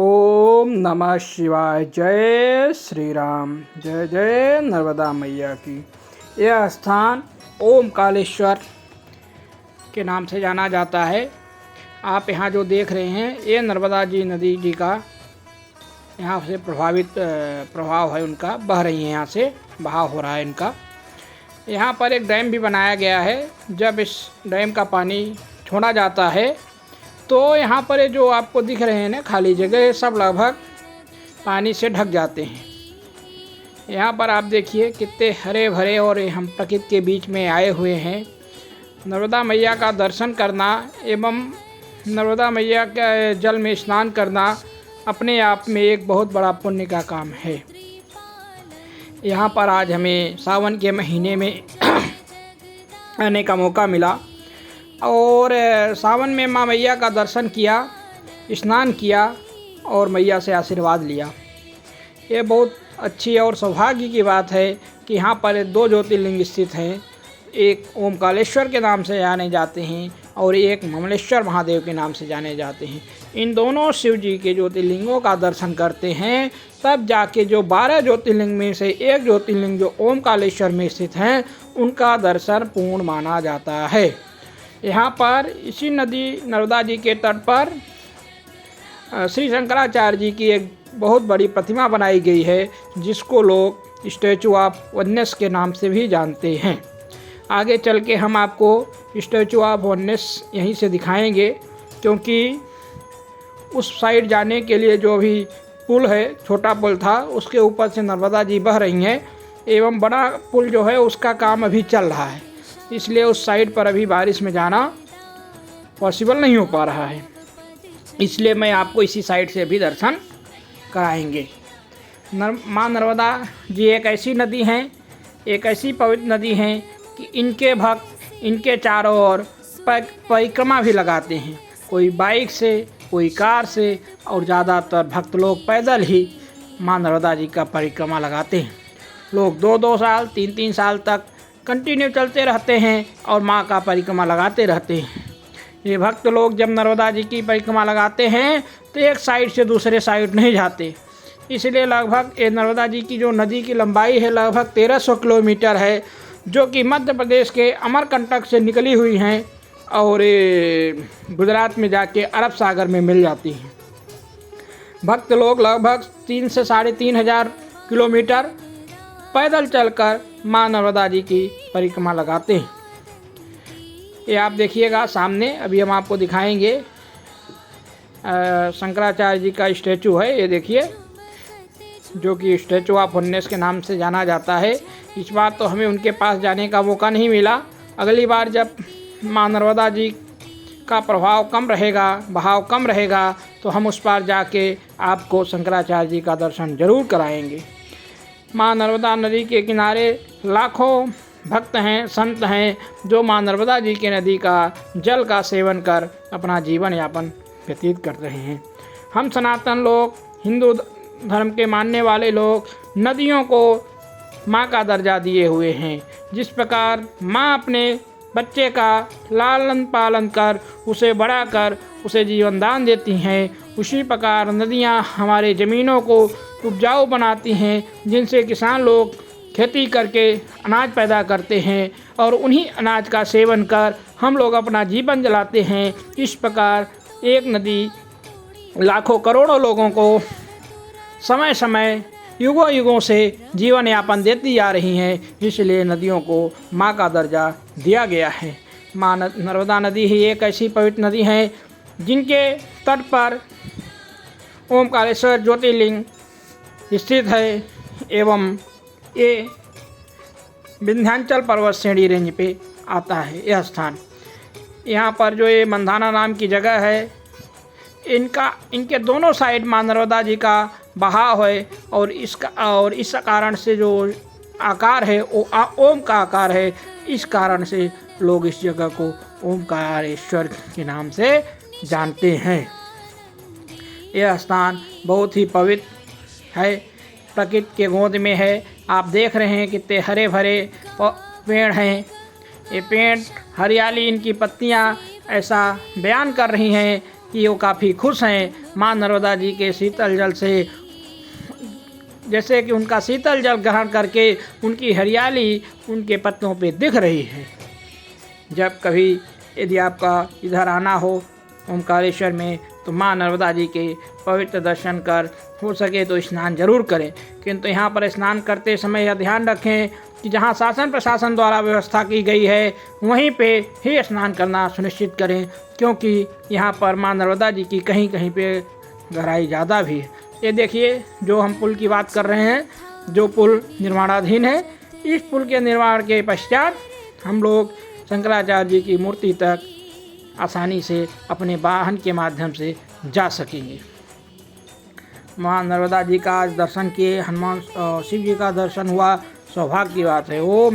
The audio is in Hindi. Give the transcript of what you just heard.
ओम नमः शिवाय। जय श्री राम। जय जय नर्मदा मैया की। यह स्थान ओमकालेश्वर के नाम से जाना जाता है। आप यहाँ जो देख रहे हैं ये नर्मदा जी नदी जी का यहाँ से प्रभाव है, उनका बह रही है, यहाँ से बहाव हो रहा है इनका। यहाँ पर एक डैम भी बनाया गया है। जब इस डैम का पानी छोड़ा जाता है तो यहाँ पर जो आपको दिख रहे हैं ना खाली जगह, सब लगभग पानी से ढक जाते हैं। यहाँ पर आप देखिए कितने हरे भरे और हम प्रकृति के बीच में आए हुए हैं। नर्मदा मैया का दर्शन करना एवं नर्मदा मैया के जल में स्नान करना अपने आप में एक बहुत बड़ा पुण्य का काम है। यहाँ पर आज हमें सावन के महीने में आने का मौका मिला और सावन में माँ मैया का दर्शन किया, स्नान किया और मैया से आशीर्वाद लिया। ये बहुत अच्छी और सौभाग्य की बात है कि यहाँ पर दो ज्योतिर्लिंग स्थित हैं। एक ओमकालेश्वर के नाम से जाने जाते हैं और एक ममलेश्वर महादेव के नाम से जाने जाते हैं। इन दोनों शिव जी के ज्योतिर्लिंगों का दर्शन करते हैं, तब जाके जो 12 ज्योतिर्लिंग में से एक ज्योतिर्लिंग जो ओमकालेश्वर में स्थित हैं उनका दर्शन पूर्ण माना जाता है। यहाँ पर इसी नदी नर्मदा जी के तट पर श्री शंकराचार्य जी की एक बहुत बड़ी प्रतिमा बनाई गई है, जिसको लोग स्टैचू ऑफ वननेस के नाम से भी जानते हैं। आगे चल के हम आपको स्टैचू ऑफ वननेस यहीं से दिखाएंगे, क्योंकि उस साइड जाने के लिए जो भी पुल है, छोटा पुल था, उसके ऊपर से नर्मदा जी बह रही हैं एवं बड़ा पुल जो है उसका काम अभी चल रहा है, इसलिए उस साइड पर अभी बारिश में जाना पॉसिबल नहीं हो पा रहा है। इसलिए मैं आपको इसी साइड से भी दर्शन कराएंगे। माँ नर्मदा जी एक ऐसी नदी हैं, एक ऐसी पवित्र नदी हैं कि इनके भक्त इनके चारों ओर परिक्रमा भी लगाते हैं। कोई बाइक से, कोई कार से और ज़्यादातर भक्त लोग पैदल ही माँ नर्मदा जी का परिक्रमा लगाते हैं। लोग 2-2 साल 3-3 साल तक कंटिन्यू चलते रहते हैं और माँ का परिक्रमा लगाते रहते हैं। ये भक्त लोग जब नर्मदा जी की परिक्रमा लगाते हैं तो एक साइड से दूसरे साइड नहीं जाते, इसलिए लगभग ये नर्मदा जी की जो नदी की लंबाई है लगभग 1300 किलोमीटर है, जो कि मध्य प्रदेश के अमरकंटक से निकली हुई हैं और गुजरात में जाके अरब सागर में मिल जाती हैं। भक्त लोग लगभग 3 से 3,500 किलोमीटर पैदल चलकर माँ नर्मदा जी की परिक्रमा लगाते हैं। ये आप देखिएगा सामने, अभी हम आपको दिखाएंगे शंकराचार्य जी का स्टैचू है, ये देखिए, जो कि स्टैचू ऑफ वननेस के नाम से जाना जाता है। इस बार तो हमें उनके पास जाने का मौका नहीं मिला। अगली बार जब माँ नर्मदा जी का प्रभाव कम रहेगा, बहाव कम रहेगा, तो हम उस पार जाके आपको शंकराचार्य जी का दर्शन जरूर कराएंगे। माँ नर्मदा नदी के किनारे लाखों भक्त हैं, संत हैं, जो माँ नर्मदा जी के नदी का जल का सेवन कर अपना जीवन यापन व्यतीत कर रहे हैं। हम सनातन लोग, हिंदू धर्म के मानने वाले लोग नदियों को माँ का दर्जा दिए हुए हैं। जिस प्रकार माँ अपने बच्चे का लालन पालन कर उसे बड़ा कर उसे जीवन दान देती हैं, उसी प्रकार नदियाँ हमारे ज़मीनों को उपजाऊ बनाती हैं, जिनसे किसान लोग खेती करके अनाज पैदा करते हैं और उन्हीं अनाज का सेवन कर हम लोग अपना जीवन चलाते हैं। इस प्रकार एक नदी लाखों करोड़ों लोगों को समय समय युगों युगों से जीवन यापन देती आ रही हैं, इसलिए नदियों को माँ का दर्जा दिया गया है। माँ नर्मदा नदी ही एक ऐसी पवित्र नदी है जिनके तट पर ओमकालेश्वर ज्योतिर्लिंग स्थित है एवं ये विंध्याचल पर्वत श्रेणी रेंज पे आता है यह स्थान। यहाँ पर जो ये मंधाना नाम की जगह है, इनके दोनों साइड माँ नर्मदा जी का बहाव है और इस कारण से जो आकार है वो ओम का आकार है। इस कारण से लोग इस जगह को ओमकारेश्वर के नाम से जानते हैं। यह स्थान बहुत ही पवित्र है, प्रकृति के गोद में है। आप देख रहे हैं कितने हरे भरे पेड़ हैं। ये पेड़ हरियाली, इनकी पत्तियां ऐसा बयान कर रही हैं कि वो काफ़ी खुश हैं माँ नर्मदा जी के शीतल जल से, जैसे कि उनका शीतल जल ग्रहण करके उनकी हरियाली उनके पत्तों पे दिख रही है। जब कभी यदि आपका इधर आना हो ओमकारेश्वर में तो माँ नर्मदा जी के पवित्र दर्शन कर, हो सके तो स्नान जरूर करें। किंतु यहाँ पर स्नान करते समय यह ध्यान रखें कि जहाँ शासन प्रशासन द्वारा व्यवस्था की गई है वहीं पे ही स्नान करना सुनिश्चित करें, क्योंकि यहाँ पर माँ नर्मदा जी की कहीं कहीं पे गहराई ज़्यादा भी है। ये देखिए जो हम पुल की बात कर रहे हैं, जो पुल निर्माणाधीन है, इस पुल के निर्माण के पश्चात हम लोग शंकराचार्य जी की मूर्ति तक आसानी से अपने वाहन के माध्यम से जा सकेंगे। माँ नर्मदा जी का आज दर्शन किए, हनुमान शिव जी का दर्शन हुआ, सौभाग्य की बात है। ओम